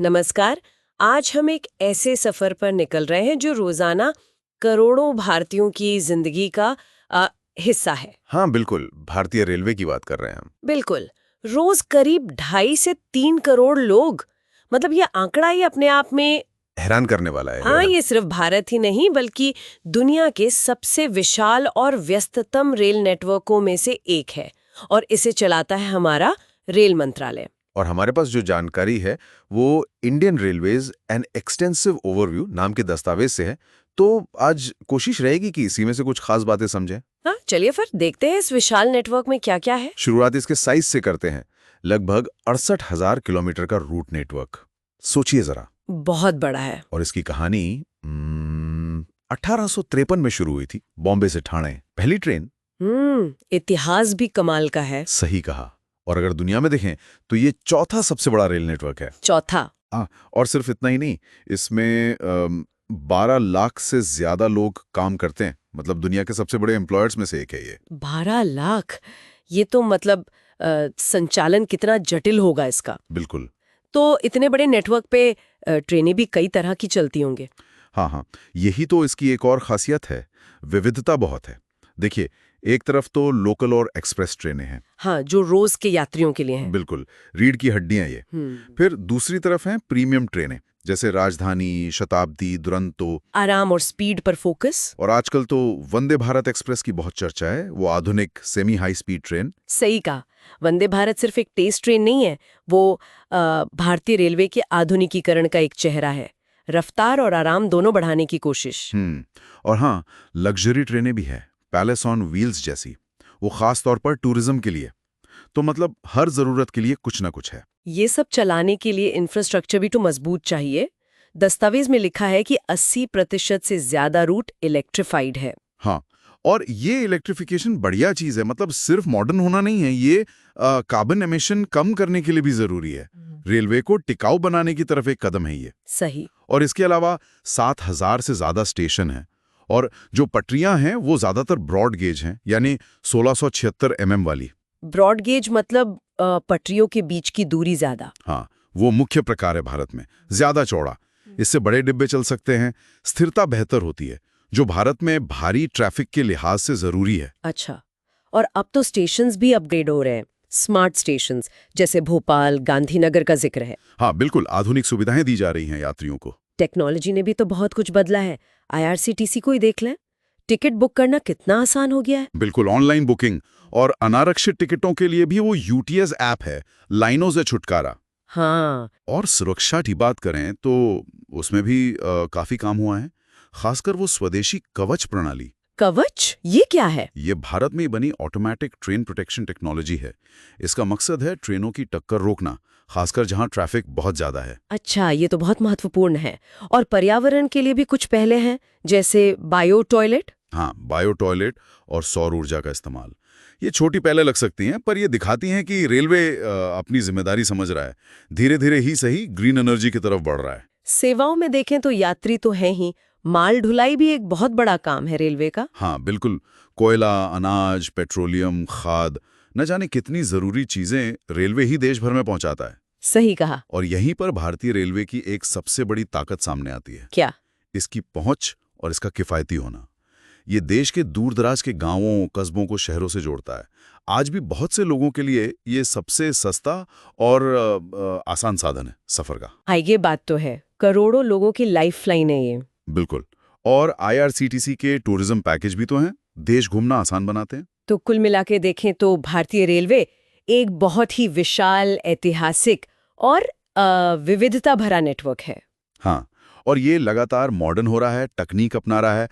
नमस्कार। आज हम एक ऐसे सफर पर निकल रहे हैं जो रोजाना करोड़ों भारतीयों की जिंदगी का हिस्सा है। हाँ बिल्कुल, भारतीय रेलवे की बात कर रहे हैं हम। बिल्कुल। रोज करीब 2.5 से 3 करोड़ लोग, मतलब ये आंकड़ा ही अपने आप में। हैरान करने वाला है। हाँ, ये सिर्फ भारत ही नहीं बल्कि दुनिया के सबसे विशाल और व्यस्ततम रेल नेटवर्कों में से एक है, और इसे चलाता है हमारा रेल मंत्रालय। और हमारे पास जो जानकारी है वो Indian railways an extensive overview नाम के दस्तावेज से है। तो आज कोशिश रहेगी कि इसी में से कुछ खास बातें समझें। हाँ, चलिए फिर देखते हैं इस विशाल नेटवर्क में क्या क्या है। शुरुआत इसके साइज से करते हैं। लगभग 68,000 किलोमीटर का रूट नेटवर्क। सोचिए जरा। बहुत बड़ा है। और इसकी कहानी 1853 में शुरू हुई थी, बॉम्बे से ठाणे। पहली ट्रेन। इतिहास भी कमाल का है। सही कहा। और अगर दुनिया में देखें तो ये चौथा सबसे बड़ा रेल नेटवर्क है। चौथा। और सिर्फ इतना ही नहीं, इसमें 12 लाख से ज्यादा लोग काम करते हैं। मतलब दुनिया के सबसे बड़े एम्प्लॉयर्स में से एक है ये। 12 लाख! ये तो मतलब संचालन कितना जटिल होगा इसका। बिल्कुल। तो इतने बड़े नेटवर्क पे ट्रेनें भी कई तरह की चलती होंगे। हाँ हाँ, यही तो इसकी एक और खासियत है। विविधता बहुत है। देखिए, एक तरफ तो लोकल और एक्सप्रेस ट्रेनें हैं। हाँ, जो रोज के यात्रियों के लिए हैं। बिल्कुल, रीढ़ की हड्डियां ये। फिर दूसरी तरफ हैं प्रीमियम ट्रेनें, जैसे राजधानी, शताब्दी, दुरंतो। आराम और स्पीड पर फोकस। और आजकल तो वंदे भारत एक्सप्रेस की बहुत चर्चा है, वो आधुनिक सेमी हाई स्पीड ट्रेन। सही कहा। वंदे भारत सिर्फ एक टेस्ट ट्रेन नहीं है, वो भारतीय रेलवे के आधुनिकीकरण का एक चेहरा है। रफ्तार और आराम दोनों बढ़ाने की कोशिश। और हाँ, लग्जरी ट्रेनें भी है, पैलेस ऑन व्हील्स जैसी। वो खास तौर पर टूरिज्म के लिए। तो मतलब हर जरूरत के लिए कुछ ना कुछ है। ये सब चलाने के लिए इंफ्रास्ट्रक्चर भी तो मजबूत चाहिए। दस्तावेज में लिखा है कि 80% से ज्यादा रूट इलेक्ट्रिफाइड है। हाँ, और ये इलेक्ट्रिफिकेशन बढ़िया चीज है। मतलब सिर्फ मॉडर्न होना नहीं है, ये कार्बन एमिशन कम करने के लिए भी जरूरी है। रेलवे को टिकाऊ बनाने की तरफ एक कदम है ये। सही। और इसके अलावा 7,000 से ज्यादा स्टेशन हैं। और जो पटरियां हैं वो ज्यादातर ब्रॉड गेज हैं, यानी 1676 वाली। ब्रॉड गेज मतलब पटरियों के बीच की दूरी ज्यादा। हाँ, वो मुख्य प्रकार है भारत में, ज्यादा चौड़ा। इससे बड़े डिब्बे चल सकते हैं, स्थिरता बेहतर होती है, जो भारत में भारी ट्रैफिक के लिहाज से जरूरी है। अच्छा। और अब तो स्टेशंस भी अपग्रेड हो रहे हैं। स्मार्ट स्टेशंस, जैसे भोपाल, गांधीनगर का जिक्र है। हाँ बिल्कुल, आधुनिक सुविधाएं दी जा रही हैं यात्रियों को। टेक्नोलॉजी ने भी तो बहुत कुछ बदला है। IRCTC को ही देख लें। टिकट बुक करना कितना आसान हो गया है। बिल्कुल, ऑनलाइन बुकिंग। और अनारक्षित टिकटों के लिए भी वो UTS ऐप है, लाइनों से छुटकारा। हाँ। और सुरक्षा की बात करें तो उसमें भी काफी काम हुआ है, खासकर वो स्वदेशी कवच प्रणाली। कवच, ये क्या है? ये भारत में बनी ऑटोमेटिक ट्रेन प्रोटेक्शन टेक्नोलॉजी है। इसका मकसद है ट्रेनों की टक्कर रोकना, खासकर जहां ट्रैफिक बहुत ज्यादा है। अच्छा, ये तो बहुत महत्वपूर्ण है। और पर्यावरण के लिए भी कुछ पहले हैं, जैसे बायो टॉयलेट। हाँ, बायो टॉयलेट और सौर ऊर्जा का इस्तेमाल। ये छोटी पहले लग सकती हैं, पर ये दिखाती हैं कि रेलवे अपनी जिम्मेदारी समझ रहा है। धीरे धीरे ही सही ग्रीन एनर्जी की तरफ बढ़ रहा है। सेवाओं में देखें तो यात्री तो हैं ही, माल ढुलाई भी एक बहुत बड़ा काम है रेलवे का। हाँ बिल्कुल, कोयला, अनाज, पेट्रोलियम, खाद, न जाने कितनी जरूरी चीजें रेलवे ही देश भर में पहुंचाता है। सही कहा। और यहीं पर भारतीय रेलवे की एक सबसे बड़ी ताकत सामने आती है। क्या? इसकी पहुंच और इसका किफायती होना। ये देश के दूर-दराज के गांवों, कस्बों को शहरों से जोड़ता है। आज भी बहुत से लोगों के लिए ये सबसे सस्ता और आसान साधन है सफर का। हाँ, ये बात तो है। करोड़ों लोगों की लाइफलाइन है ये। बिल्कुल। और IRCTC के टूरिज्म पैकेज भी तो हैं, देश घूमना आसान बनाते हैं। तो कुल मिला के देखें तो भारतीय रेलवे एक बहुत ही विशाल, ऐतिहासिक और विविधता भरा नेटवर्क है। हाँ, और ये लगातार मॉडर्न हो रहा है, तकनीक अपना रहा है।